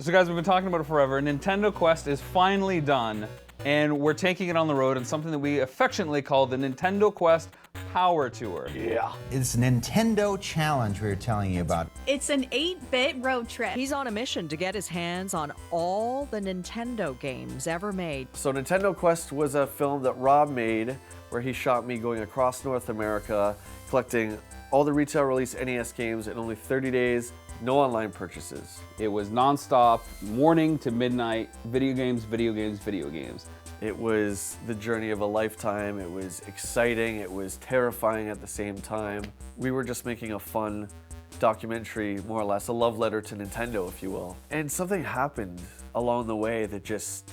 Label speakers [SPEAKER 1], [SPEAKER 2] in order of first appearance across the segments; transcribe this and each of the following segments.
[SPEAKER 1] So guys, we've been talking about it forever. Nintendo Quest is finally done, and we're taking it on the road in something that we affectionately call the Nintendo Quest Power Tour.
[SPEAKER 2] Yeah.
[SPEAKER 3] It's Nintendo Challenge we were telling you about.
[SPEAKER 4] It's an 8-bit road trip.
[SPEAKER 5] He's on a mission to get his hands on all the Nintendo games ever made.
[SPEAKER 2] So Nintendo Quest was a film that Rob made where he shot me going across North America, collecting all the retail release NES games in only 30 days, no online purchases.
[SPEAKER 1] It was nonstop, morning to midnight, video games, video games, video games.
[SPEAKER 2] It was the journey of a lifetime. It was exciting. It was terrifying at the same time. We were just making a fun documentary, more or less, a love letter to Nintendo, if you will. And something happened along the way that just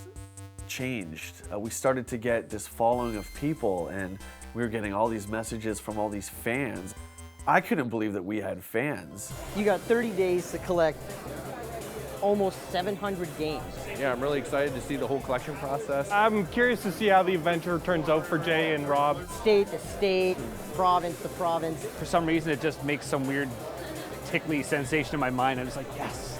[SPEAKER 2] changed. We started to get this following of people, and we were getting all these messages from all these fans. I couldn't believe that we had fans.
[SPEAKER 6] You got 30 days to collect almost 700 games.
[SPEAKER 7] Yeah, I'm really excited to see the whole collection process.
[SPEAKER 8] I'm curious to see how the adventure turns out for Jay and Rob.
[SPEAKER 6] State to state, province to province.
[SPEAKER 8] For some reason, it just makes some weird tickly sensation in my mind. I'm just like, yes.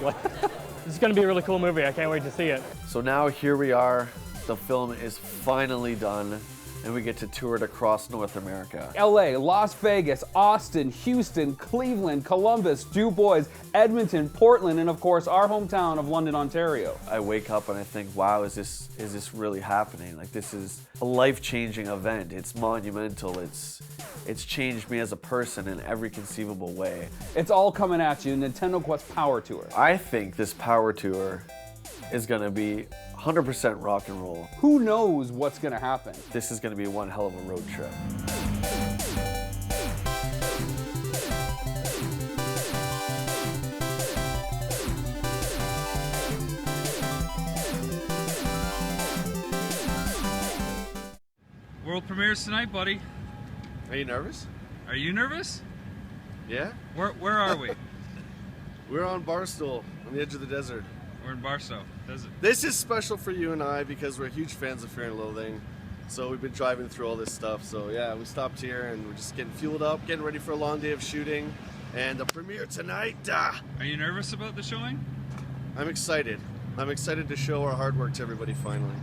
[SPEAKER 8] This is going to be a really cool movie. I can't wait to see it.
[SPEAKER 2] So now here we are. The film is finally done, and we get to tour it across North America.
[SPEAKER 1] LA, Las Vegas, Austin, Houston, Cleveland, Columbus, DuBois, Edmonton, Portland, and of course our hometown of London, Ontario.
[SPEAKER 2] I wake up and I think, wow, is this really happening? Like, this is a life-changing event. It's monumental. It's changed me as a person in every conceivable way.
[SPEAKER 1] It's all coming at you, Nintendo Quest Power Tour.
[SPEAKER 2] I think this Power Tour is gonna be 100% rock and roll.
[SPEAKER 1] Who knows what's gonna happen?
[SPEAKER 2] This is gonna be one hell of a road trip.
[SPEAKER 1] World premieres tonight, buddy.
[SPEAKER 9] Are you nervous?
[SPEAKER 1] Are you nervous?
[SPEAKER 9] Yeah?
[SPEAKER 1] Where are we?
[SPEAKER 9] We're on Barstool, on the edge of the desert.
[SPEAKER 1] We're in Barstow.
[SPEAKER 9] This is special for you and I because we're huge fans of Fear and Loathing. So we've been driving through all this stuff. So yeah, we stopped here and we're just getting fueled up, getting ready for a long day of shooting. And the premiere tonight,
[SPEAKER 1] Are you nervous about the showing?
[SPEAKER 9] I'm excited. I'm excited to show our hard work to everybody finally.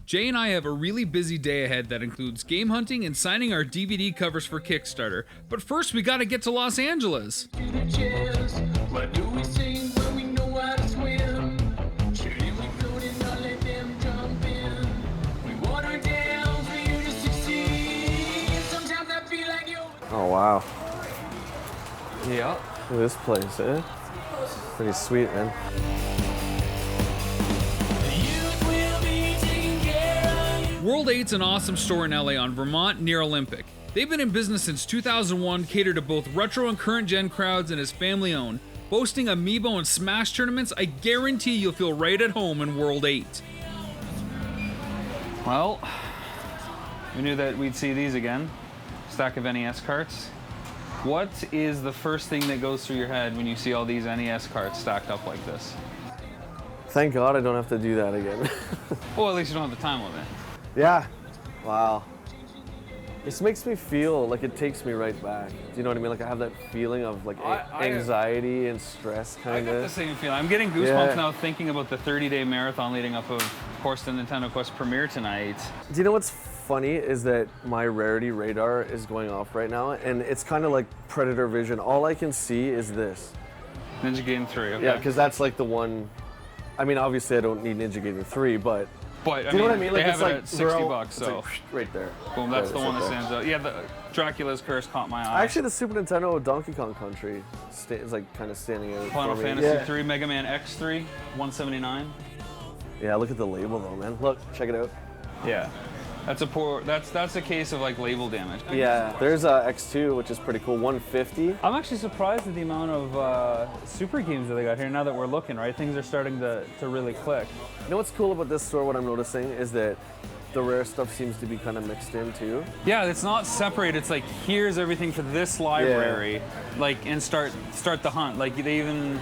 [SPEAKER 10] Jay and I have a really busy day ahead that includes game hunting and signing our DVD covers for Kickstarter. But first, we gotta get to Los Angeles.
[SPEAKER 2] Oh, wow.
[SPEAKER 1] Yeah.
[SPEAKER 2] Look at this place, eh? Pretty sweet, man.
[SPEAKER 10] World 8's an awesome store in LA on Vermont near Olympic. They've been in business since 2001, cater to both retro and current gen crowds, and is family owned. Boasting Amiibo and Smash tournaments, I guarantee you'll feel right at home in World 8.
[SPEAKER 1] Well, we knew that we'd see these again. Stack of NES carts. What is the first thing that goes through your head when you see all these NES carts stacked up like this?
[SPEAKER 2] Thank God I don't have to do that again.
[SPEAKER 1] Well, at least you don't have the time limit.
[SPEAKER 2] Yeah. Wow. This makes me feel like it takes me right back. Do you know what I mean? Like I have that feeling of like anxiety and stress kind of.
[SPEAKER 1] I get the same feeling. I'm getting goosebumps now thinking about the 30-day marathon leading up of course, the Nintendo Quest premiere tonight.
[SPEAKER 2] Do you know what's funny is that my rarity radar is going off right now, and it's kind of like Predator vision. All I can see is this.
[SPEAKER 1] Ninja Gaiden 3, okay.
[SPEAKER 2] Yeah, because that's like the one. I mean, obviously I don't need Ninja Gaiden 3, but
[SPEAKER 1] I
[SPEAKER 2] do you know what I mean?
[SPEAKER 1] Like,
[SPEAKER 2] Like
[SPEAKER 1] they
[SPEAKER 2] it's
[SPEAKER 1] have it
[SPEAKER 2] like
[SPEAKER 1] at 60 bucks, so
[SPEAKER 2] like, right there.
[SPEAKER 1] Boom, that's
[SPEAKER 2] Right,
[SPEAKER 1] the one
[SPEAKER 2] right
[SPEAKER 1] that
[SPEAKER 2] there.
[SPEAKER 1] stands out. Yeah, the Dracula's Curse caught my eye.
[SPEAKER 2] Actually, the Super Nintendo Donkey Kong Country is like kind of standing out.
[SPEAKER 1] Final
[SPEAKER 2] for me.
[SPEAKER 1] Fantasy 3, Mega Man X3, 179.
[SPEAKER 2] Yeah, look at the label though, man. Look, check it out.
[SPEAKER 1] Yeah. That's a case of like label damage.
[SPEAKER 2] Yeah, there's X2, which is pretty cool, 150.
[SPEAKER 1] I'm actually surprised at the amount of super games that they got here now that we're looking, right? Things are starting to really click.
[SPEAKER 2] You know what's cool about this store, what I'm noticing, is that the rare stuff seems to be kind of mixed in too.
[SPEAKER 1] Yeah, it's not separated. It's like, here's everything for this library, like, and start the hunt. Like, they even,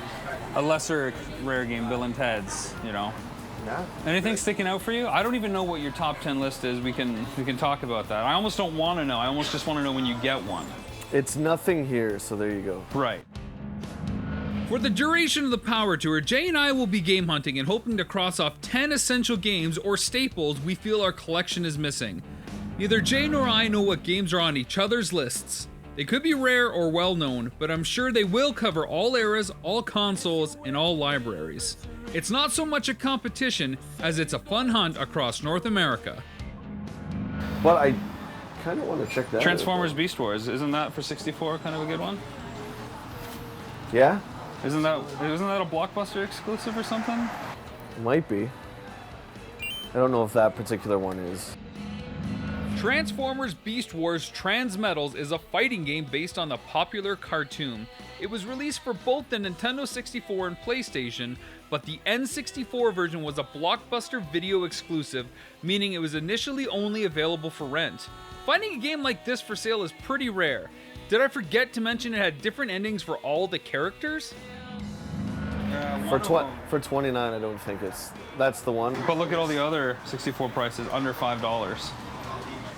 [SPEAKER 1] a lesser rare game, Bill and Ted's, you know?
[SPEAKER 2] Yeah.
[SPEAKER 1] Anything sticking out for you? I don't even know what your top 10 list is. We can talk about that. I almost don't want to know. I almost just want to know when you get one.
[SPEAKER 2] It's nothing here, so there you go.
[SPEAKER 1] Right.
[SPEAKER 10] For the duration of the Power Tour, Jay and I will be game hunting and hoping to cross off 10 essential games or staples we feel our collection is missing. Neither Jay nor I know what games are on each other's lists. They could be rare or well-known, but I'm sure they will cover all eras, all consoles, and all libraries. It's not so much a competition as it's a fun hunt across North America.
[SPEAKER 2] But I kind of want to check that
[SPEAKER 1] Transformers
[SPEAKER 2] out.
[SPEAKER 1] Beast Wars, isn't that for 64 kind of a good one?
[SPEAKER 2] Yeah?
[SPEAKER 1] Isn't that a Blockbuster exclusive or something?
[SPEAKER 2] Might be. I don't know if that particular one is.
[SPEAKER 10] Transformers Beast Wars Transmetals is a fighting game based on the popular cartoon. It was released for both the Nintendo 64 and PlayStation, but the N64 version was a Blockbuster video exclusive, meaning it was initially only available for rent. Finding a game like this for sale is pretty rare. Did I forget to mention it had different endings for all the characters?
[SPEAKER 2] For 29, I don't think that's the one.
[SPEAKER 1] But look at all the other 64 prices, under $5.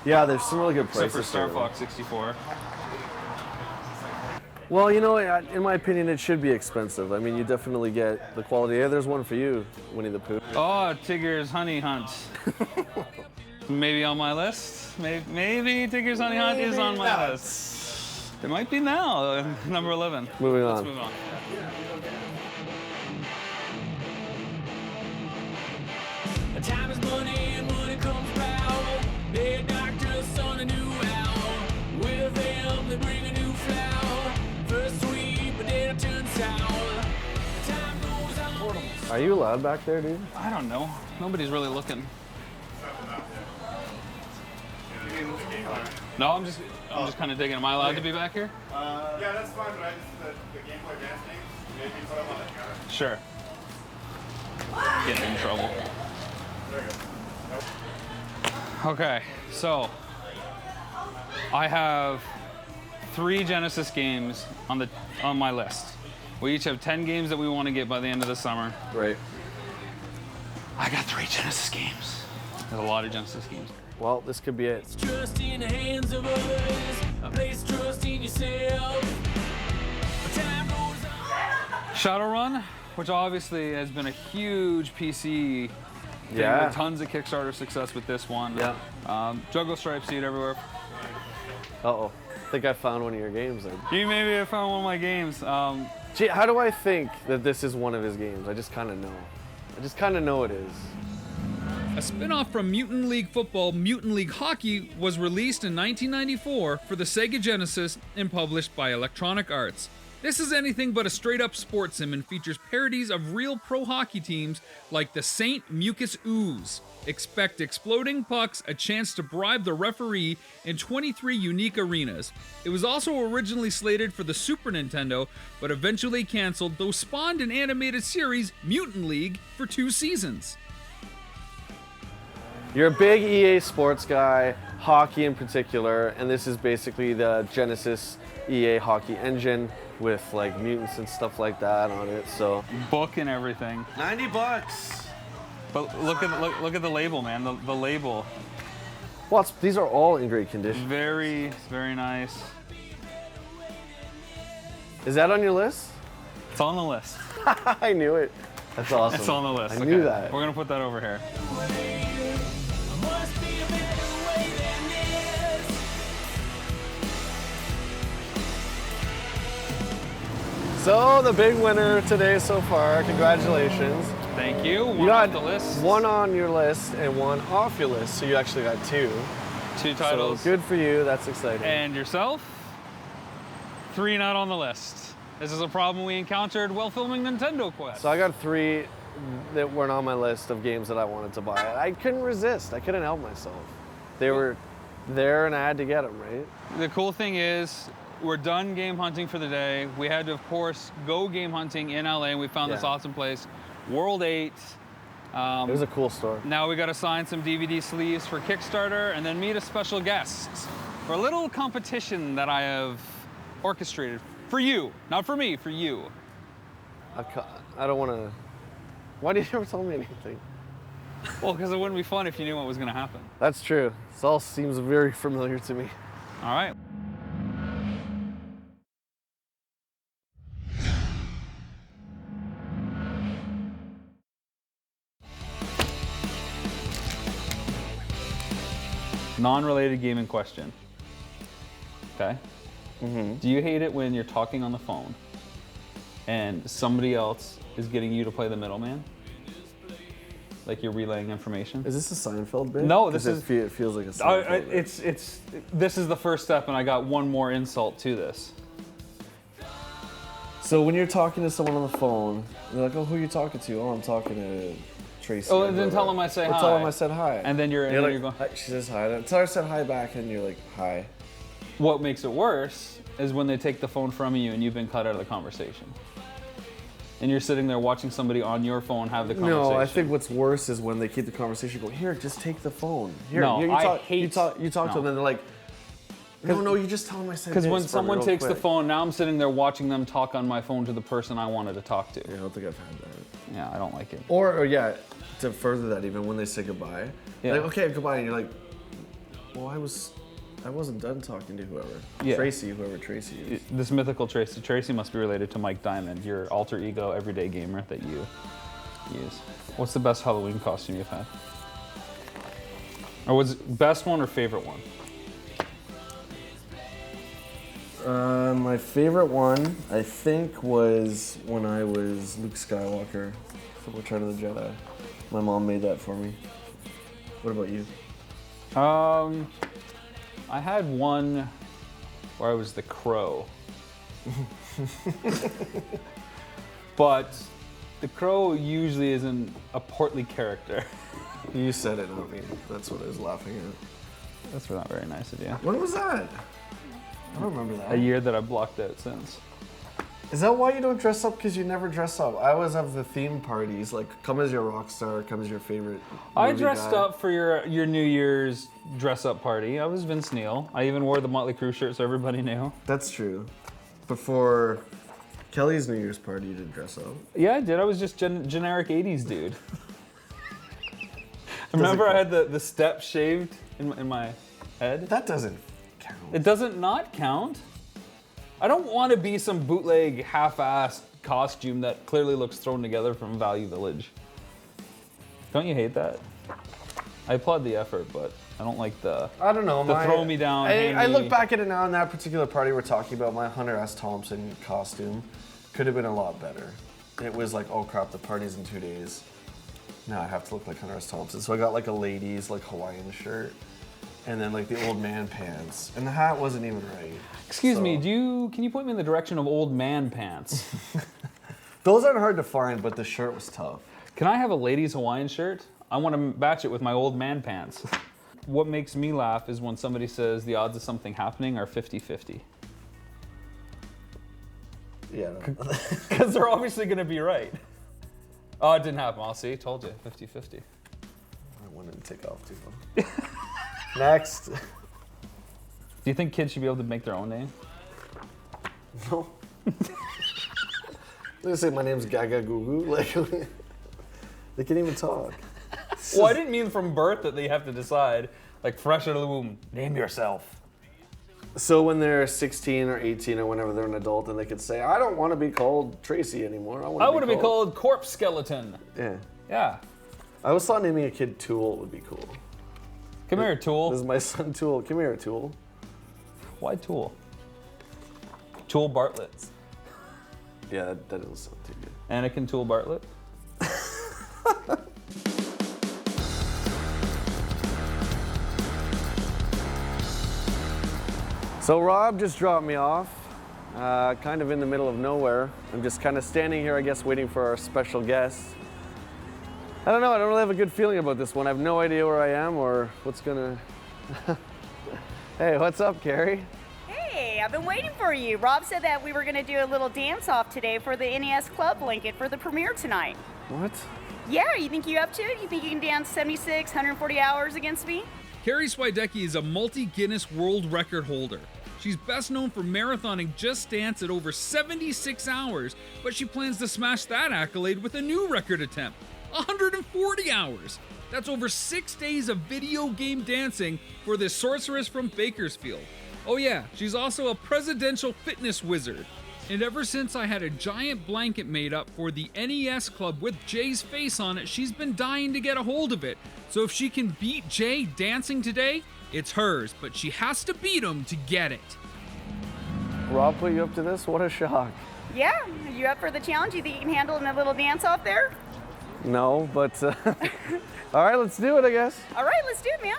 [SPEAKER 2] Yeah, there's some really good
[SPEAKER 1] Except
[SPEAKER 2] prices.
[SPEAKER 1] for Star
[SPEAKER 2] there.
[SPEAKER 1] Fox 64.
[SPEAKER 2] Well, you know, in my opinion, it should be expensive. I mean, you definitely get the quality. Yeah, there's one for you, Winnie the Pooh.
[SPEAKER 1] Oh, Tigger's Honey Hunt. Maybe on my list. Maybe Tigger's Honey Hunt is on my list. It might be now, number 11.
[SPEAKER 2] Moving on.
[SPEAKER 1] Let's move on.
[SPEAKER 11] Time is money and money comes power. They knocked us on a new hour. With them they bring a new flower. First sweet, but then it turns sour. Time goes on.
[SPEAKER 2] Are you allowed back there, dude?
[SPEAKER 1] I don't know. Nobody's really looking. No, I'm just kind of digging. Am I allowed to be back here?
[SPEAKER 12] Yeah, that's fine, but I just the gameplay advance things, maybe put them on the counter.
[SPEAKER 1] Sure. Getting in trouble. Okay, so I have 3 Genesis games on my list. We each have 10 games that we want to get by the end of the summer.
[SPEAKER 2] Right.
[SPEAKER 1] I got 3 Genesis games. There's a lot of Genesis games.
[SPEAKER 2] Well, this could be it.
[SPEAKER 11] Trust in the hands of others. I place trust in yourself. But time goes on.
[SPEAKER 1] Shadowrun, which obviously has been a huge PC thing,
[SPEAKER 2] Yeah.
[SPEAKER 1] with tons of Kickstarter success with this one.
[SPEAKER 2] Yeah.
[SPEAKER 1] Juggle Stripe, see it everywhere.
[SPEAKER 2] Uh-oh. I think I found one of your games then.
[SPEAKER 1] You maybe have found one of my games.
[SPEAKER 2] Gee, how do I think that this is one of his games? I just kind of know. I just kind of know it is.
[SPEAKER 10] A spin-off from Mutant League Football, Mutant League Hockey, was released in 1994 for the Sega Genesis and published by Electronic Arts. This is anything but a straight-up sports sim and features parodies of real pro hockey teams like the St. Mucus Ooze. Expect exploding pucks, a chance to bribe the referee, and 23 unique arenas. It was also originally slated for the Super Nintendo, but eventually canceled, though spawned an animated series, Mutant League, for 2 seasons.
[SPEAKER 2] You're a big EA Sports guy, hockey in particular, and this is basically the Genesis EA hockey engine with like mutants and stuff like that on it. So
[SPEAKER 1] Book and everything.
[SPEAKER 2] $90.
[SPEAKER 1] But look at the label, man. The label.
[SPEAKER 2] Well, these are all in great condition.
[SPEAKER 1] Very, very nice.
[SPEAKER 2] Is that on your list?
[SPEAKER 1] It's on the list.
[SPEAKER 2] I knew it. That's awesome.
[SPEAKER 1] It's on the list.
[SPEAKER 2] I knew that.
[SPEAKER 1] We're gonna put that over here.
[SPEAKER 11] Must be a better way than this.
[SPEAKER 2] So the big winner today so far, congratulations.
[SPEAKER 1] Thank you. One
[SPEAKER 2] You got
[SPEAKER 1] off the list.
[SPEAKER 2] one on your list and one off your list, so you actually got 2.
[SPEAKER 1] 2 titles.
[SPEAKER 2] So good for you, that's exciting.
[SPEAKER 1] And yourself? 3 not on the list. This is a problem we encountered while filming Nintendo Quest.
[SPEAKER 2] So I got 3 that weren't on my list of games that I wanted to buy. I couldn't resist, I couldn't help myself. They were there and I had to get them, right?
[SPEAKER 1] The cool thing is, we're done game hunting for the day. We had to, of course, go game hunting in LA, and we found this
[SPEAKER 2] Yeah.
[SPEAKER 1] awesome place, World 8.
[SPEAKER 2] It was a cool store.
[SPEAKER 1] Now we got to sign some DVD sleeves for Kickstarter and then meet a special guest for a little competition that I have orchestrated for you, not for me, for you.
[SPEAKER 2] I don't want to. Why did you never tell me anything?
[SPEAKER 1] Well, because it wouldn't be fun if you knew what was going to happen.
[SPEAKER 2] That's true. This all seems very familiar to me.
[SPEAKER 1] All right. Non-related game in question. Okay? Do you hate it when you're talking on the phone and somebody else is getting you to play the middleman? Like you're relaying information?
[SPEAKER 2] Is this a Seinfeld bit?
[SPEAKER 1] No, this
[SPEAKER 2] 'Cause
[SPEAKER 1] is...
[SPEAKER 2] it feels like a Seinfeld bit.
[SPEAKER 1] This is the first step, and I got one more insult to this.
[SPEAKER 2] So when you're talking to someone on the phone, they're like, oh, who are you talking to? Oh, I'm talking to Tracy.
[SPEAKER 1] Oh, and then tell them I say hi.
[SPEAKER 2] Tell them I said hi.
[SPEAKER 1] And then you're
[SPEAKER 2] like,
[SPEAKER 1] going...
[SPEAKER 2] hi. She says hi. Tell her I said hi back, and you're like, hi.
[SPEAKER 1] What makes it worse is when they take the phone from you and you've been cut out of the conversation. And you're sitting there watching somebody on your phone have the conversation.
[SPEAKER 2] No, I think what's worse is when they keep the conversation going, here, just take the phone. Here,
[SPEAKER 1] No,
[SPEAKER 2] here,
[SPEAKER 1] I
[SPEAKER 2] talk,
[SPEAKER 1] hate...
[SPEAKER 2] You talk to them, and they're like, no, you just tell them I said
[SPEAKER 1] Because
[SPEAKER 2] this
[SPEAKER 1] when
[SPEAKER 2] for me
[SPEAKER 1] someone
[SPEAKER 2] real
[SPEAKER 1] takes the
[SPEAKER 2] quick.
[SPEAKER 1] phone, now I'm sitting there watching them talk on my phone to the person I wanted to talk to.
[SPEAKER 2] Yeah, I don't think I've had that.
[SPEAKER 1] Yeah, I don't like it.
[SPEAKER 2] Or yeah, to further that, even when they say goodbye,
[SPEAKER 1] Yeah.
[SPEAKER 2] like, okay, goodbye, and you're like, well, I wasn't done talking to whoever.
[SPEAKER 1] Yeah.
[SPEAKER 2] Tracy, whoever Tracy is.
[SPEAKER 1] This mythical Tracy. Tracy must be related to Mike Diamond, your alter ego everyday gamer that you use. What's the best Halloween costume you've had? Or was it best one or favorite one?
[SPEAKER 2] My favorite one, I think, was when I was Luke Skywalker from Return of the Jedi. My mom made that for me. What about you?
[SPEAKER 1] I had one where I was the Crow. But the Crow usually isn't a portly character.
[SPEAKER 2] You said it, I mean, that's what I was laughing at.
[SPEAKER 1] That's not very nice of you.
[SPEAKER 2] When was that? I don't remember that.
[SPEAKER 1] A year that I've blocked out since.
[SPEAKER 2] Is that why you don't dress up? Because you never dress up. I always have the theme parties, like come as your rock star, come as your favorite
[SPEAKER 1] I
[SPEAKER 2] movie
[SPEAKER 1] dressed
[SPEAKER 2] guy.
[SPEAKER 1] up for your New Year's dress-up party. I was Vince Neil. I even wore the Motley Crue shirt so everybody knew.
[SPEAKER 2] That's true. Before Kelly's New Year's party, you didn't dress up.
[SPEAKER 1] Yeah, I did. I was just generic 80s dude. Remember I had the step shaved in my head?
[SPEAKER 2] That doesn't count.
[SPEAKER 1] It doesn't not count. I don't want to be some bootleg half-assed costume that clearly looks thrown together from Value Village. Don't you hate that? I applaud the effort, but I don't like the...
[SPEAKER 2] I don't know.
[SPEAKER 1] The throw me down.
[SPEAKER 2] I look back at it now, and that particular party we're talking about, my Hunter S. Thompson costume could have been a lot better. It was like, oh crap, the party's in 2 days. Now I have to look like Hunter S. Thompson. So I got like a ladies like Hawaiian shirt, and then like the old man pants, and the hat wasn't even right.
[SPEAKER 1] Excuse me, can you point me in the direction of old man pants?
[SPEAKER 2] Those aren't hard to find, but the shirt was tough.
[SPEAKER 1] Can I have a ladies Hawaiian shirt? I want to match it with my old man pants. What makes me laugh is when somebody says the odds of something happening are 50-50.
[SPEAKER 2] Yeah.
[SPEAKER 1] Because they're obviously going to be right. Oh, it didn't happen. I'll see. Told you. 50-50.
[SPEAKER 2] I wanted to take off too long. Next.
[SPEAKER 1] Do you think kids should be able to make their own name?
[SPEAKER 2] No. They say my name's Gaga Goo Goo. Like, they can't even talk.
[SPEAKER 1] Well, I didn't mean from birth that they have to decide, like fresh out of the womb, name yourself.
[SPEAKER 2] So when they're 16 or 18 or whenever they're an adult and they could say, I don't want to be called Tracy anymore. I want
[SPEAKER 1] to be called Corpse Skeleton.
[SPEAKER 2] Yeah.
[SPEAKER 1] Yeah.
[SPEAKER 2] I always thought naming a kid Tool would be cool.
[SPEAKER 1] Come here, Tool.
[SPEAKER 2] This is my son, Tool. Come here, Tool.
[SPEAKER 1] Why Tool? Tool Bartlett.
[SPEAKER 2] Yeah, that doesn't sound too good.
[SPEAKER 1] Anakin Tool Bartlett.
[SPEAKER 2] So Rob just dropped me off, kind of in the middle of nowhere. I'm just kind of standing here, I guess, waiting for our special guest. I don't know, I don't really have a good feeling about this one. I have no idea where I am or what's gonna... Hey, what's up, Carrie?
[SPEAKER 13] Hey, I've been waiting for you. Rob said that we were gonna do a little dance-off today for the NES Club blanket for the premiere tonight.
[SPEAKER 2] What?
[SPEAKER 13] Yeah, you think you up to it? You think you can dance 76, 140 hours against me?
[SPEAKER 10] Carrie Swidecki is a multi-Guinness World Record holder. She's best known for marathoning Just Dance at over 76 hours, but she plans to smash that accolade with a new record attempt, 140 hours. That's over 6 days of video game dancing for this sorceress from Bakersfield. Oh yeah, she's also a presidential fitness wizard. And ever since I had a giant blanket made up for the NES Club with Jay's face on it, she's been dying to get a hold of it. So if she can beat Jay dancing today, it's hers, but she has to beat him to get it.
[SPEAKER 2] Rob put you up to this? What a shock.
[SPEAKER 13] Yeah, are you up for the challenge? You think you can handle a little dance off there?
[SPEAKER 2] No, but all right, let's do it, I guess.
[SPEAKER 13] All right, let's do it, man.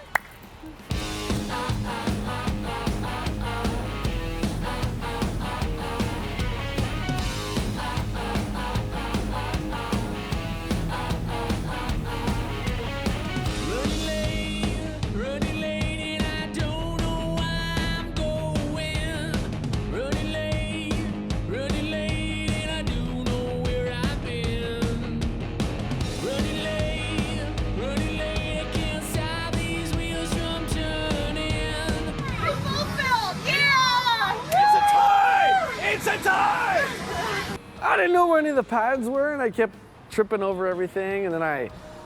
[SPEAKER 2] I didn't know where any of the pads were, and I kept tripping over everything, and then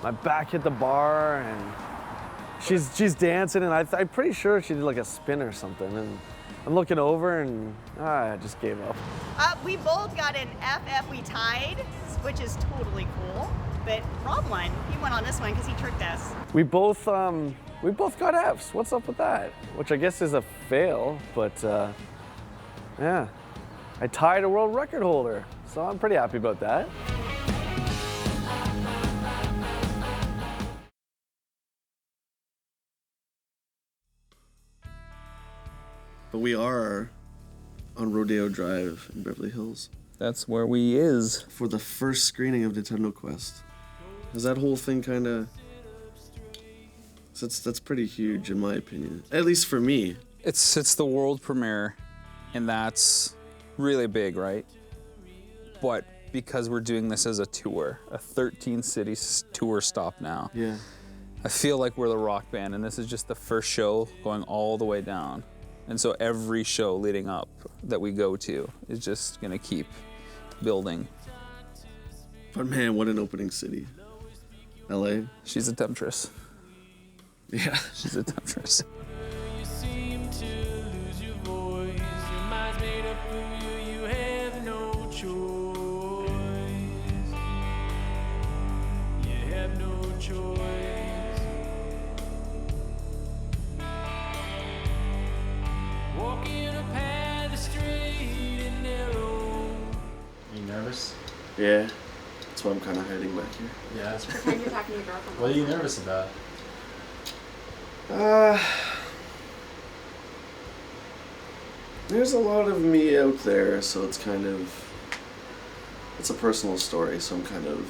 [SPEAKER 2] my back hit the bar, and she's dancing, and I'm pretty sure she did like a spin or something, and I'm looking over, and I just gave up.
[SPEAKER 13] We both got an FF. We tied, which is totally cool. But Rob won. He won on this one because he tricked us.
[SPEAKER 2] We both got Fs. What's up with that? Which I guess is a fail, but yeah. I tied a world record holder, so I'm pretty happy about that.
[SPEAKER 9] But we are on Rodeo Drive in Beverly Hills.
[SPEAKER 1] That's where we is.
[SPEAKER 9] For the first screening of Nintendo Quest. Because that whole thing kind of... That's pretty huge in my opinion. At least for me.
[SPEAKER 1] It's the world premiere, and that's really big, right? But because we're doing this as a tour, a 13-city tour stop now.
[SPEAKER 9] Yeah.
[SPEAKER 1] I feel like we're the rock band, and this is just the first show going all the way down. And so every show leading up that we go to is just gonna keep building.
[SPEAKER 9] But man, what an opening city. LA.
[SPEAKER 1] She's a temptress.
[SPEAKER 9] Yeah.
[SPEAKER 1] She's a temptress.
[SPEAKER 11] You seem to lose your voice. Your mind's made up for you. You have no choice. You have no choice. Walking a path that's straight and narrow.
[SPEAKER 14] Are you nervous?
[SPEAKER 9] Yeah. That's why I'm kind of hiding back here.
[SPEAKER 14] Yeah.
[SPEAKER 4] Pretend you're talking to your girlfriend.
[SPEAKER 14] What are you nervous about?
[SPEAKER 9] There's a lot of me out there, so it's kind of, it's a personal story, so I'm kind of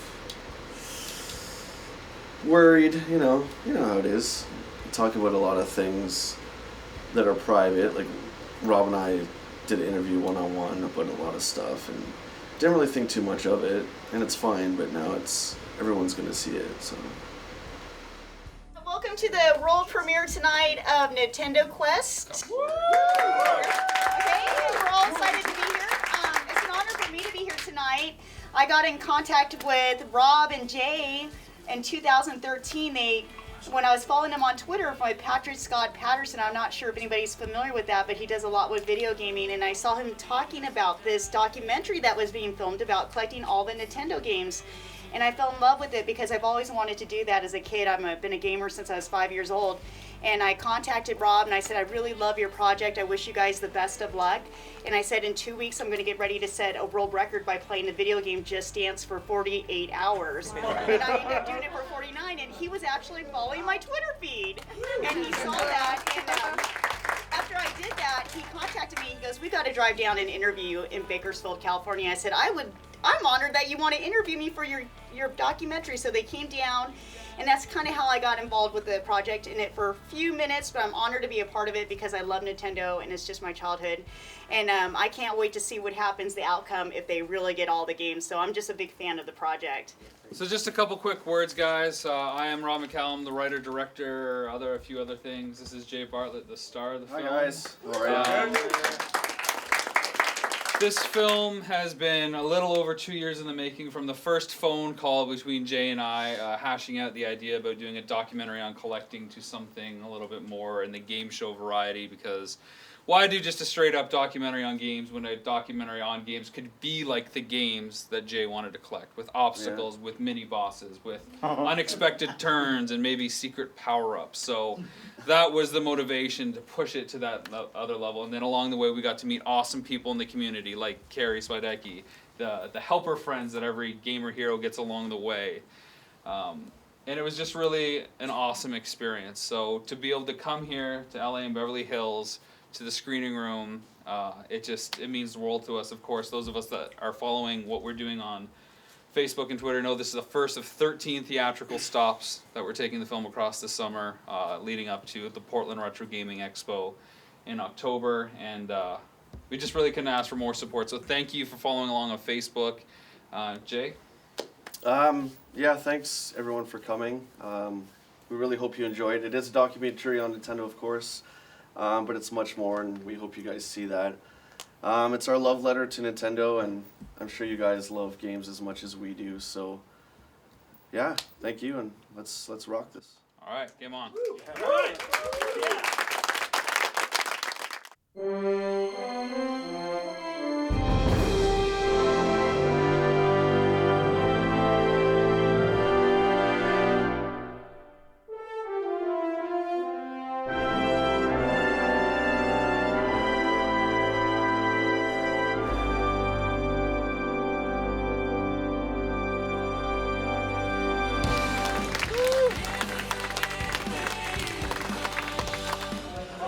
[SPEAKER 9] worried, you know how it is. I talk about a lot of things that are private, like Rob and I did an interview one-on-one about a lot of stuff, and didn't really think too much of it, and it's fine, but now everyone's gonna see it, so.
[SPEAKER 13] Welcome to the world premiere tonight of Nintendo Quest. Okay, we're all excited to be here. It's an honor for me to be here tonight. I got in contact with Rob and Jay in 2013. When I was following him on Twitter by Patrick Scott Patterson, I'm not sure if anybody's familiar with that, but he does a lot with video gaming, and I saw him talking about this documentary that was being filmed about collecting all the Nintendo games. And I fell in love with it because I've always wanted to do that as a kid. I've been a gamer since I was 5 years old. And I contacted Rob and I said, I really love your project. I wish you guys the best of luck. And I said, in 2 weeks, I'm going to get ready to set a world record by playing the video game Just Dance for 48 hours. And I ended up doing it for 49. And he was actually following my Twitter feed. And he saw that. And after I did that, he contacted me. He goes, we got to drive down and interview in Bakersfield, California. I said, I'm honored that you want to interview me for your documentary. So they came down, and that's kind of how I got involved with the project in it for a few minutes, but I'm honored to be a part of it because I love Nintendo and it's just my childhood. And I can't wait to see what happens, the outcome, if they really get all the games. So I'm just a big fan of the project.
[SPEAKER 1] So just a couple quick words, guys. I am Rob McCallum, the writer, director, a few other things. This is Jay Bartlett, the star of the film.
[SPEAKER 9] Hi guys. How are you?
[SPEAKER 1] This film has been a little over 2 years in the making, from the first phone call between Jay and I, hashing out the idea about doing a documentary on collecting, to something a little bit more in the game show variety, because
[SPEAKER 10] why do just a straight up documentary on games when a documentary on games could be like the games that Jay wanted to collect, with obstacles, with mini bosses, with unexpected turns, and maybe secret power-ups. So that was the motivation to push it to that other level. And then along the way, we got to meet awesome people in the community, like Carrie Swidecki, the helper friends that every gamer hero gets along the way. And it was just really an awesome experience. So to be able to come here to LA and Beverly Hills, to the screening room, it means the world to us. Of course, those of us that are following what we're doing on Facebook and Twitter know this is the first of 13 theatrical stops that we're taking the film across this summer, leading up to the Portland Retro Gaming Expo in October. And we just really couldn't ask for more support. So thank you for following along on Facebook. Jay?
[SPEAKER 9] Yeah, thanks everyone for coming. We really hope you enjoyed. It is a documentary on Nintendo, of course, but it's much more, and we hope you guys see that. It's our love letter to Nintendo, and I'm sure you guys love games as much as we do. So, yeah, thank you, and let's rock this.
[SPEAKER 10] All right, game on.
[SPEAKER 11] All right.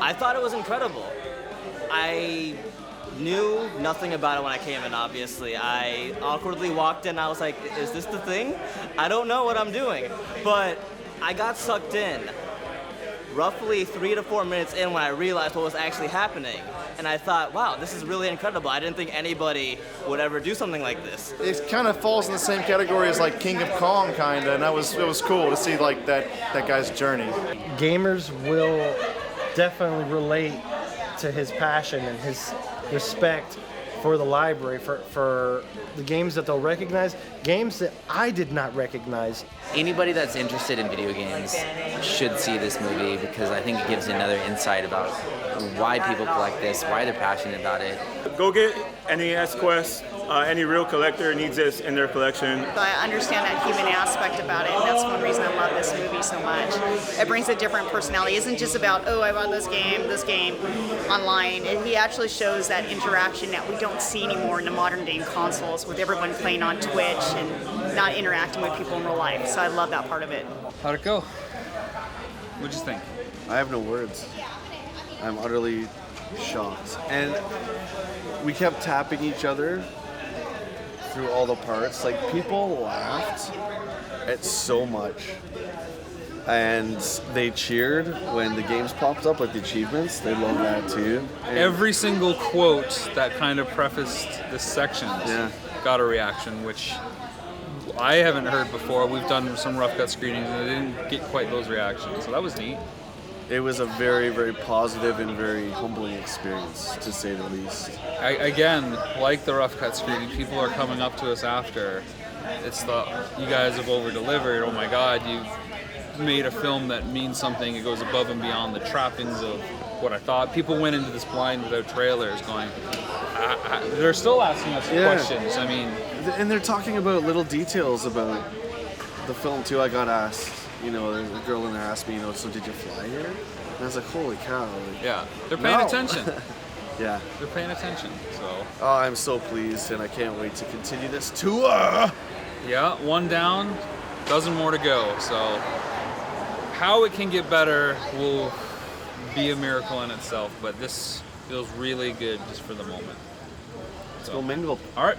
[SPEAKER 6] I thought it was incredible. I knew nothing about it when I came in, obviously. I awkwardly walked in, I was like, is this the thing? I don't know what I'm doing. But I got sucked in roughly 3 to 4 minutes in when I realized what was actually happening. And I thought, wow, this is really incredible. I didn't think anybody would ever do something like this.
[SPEAKER 15] It kind of falls in the same category as like King of Kong, kind of, and it was cool to see like that guy's journey.
[SPEAKER 16] Gamers will definitely relate to his passion and his respect for the library, for the games that they'll recognize, games that I did not recognize.
[SPEAKER 17] Anybody that's interested in video games should see this movie because I think it gives another insight about why people collect this, why they're passionate about it.
[SPEAKER 18] Go get NES Quest. Any real collector needs this in their collection.
[SPEAKER 19] I understand that human aspect about it, and that's one reason I love this movie so much. It brings a different personality. It isn't just about, oh, I bought this game online. He actually shows that interaction that we don't see anymore in the modern day consoles, with everyone playing on Twitch and not interacting with people in real life. So I love that part of it.
[SPEAKER 10] How'd it go? What'd you think?
[SPEAKER 9] I have no words. I'm utterly shocked. And we kept tapping each other through all the parts. Like, people laughed at so much. And they cheered when the games popped up, like the achievements. They love that too. And
[SPEAKER 10] every single quote that kind of prefaced this section got a reaction, which I haven't heard before. We've done some rough cut screenings and I didn't get quite those reactions, so that was neat.
[SPEAKER 9] It was a very, very positive and very humbling experience, to say the least.
[SPEAKER 10] Again, like the rough cut screening, people are coming up to us after. It's you guys have over-delivered. Oh my God, you've made a film that means something. It goes above and beyond the trappings of what I thought. People went into this blind without trailers going, they're still asking us questions. I mean,
[SPEAKER 9] and they're talking about little details about the film too. I got asked, you know, the girl in there asked me, you know, so did you fly here? And I was like, holy cow. Like,
[SPEAKER 10] yeah, they're paying attention.
[SPEAKER 9] Yeah.
[SPEAKER 10] They're paying attention, so.
[SPEAKER 9] Oh, I'm so pleased, and I can't wait to continue this tour.
[SPEAKER 10] Yeah, one down, dozen more to go. So how it can get better will be a miracle in itself, but this feels really good just for the moment.
[SPEAKER 9] Let's go mingle.
[SPEAKER 10] All right.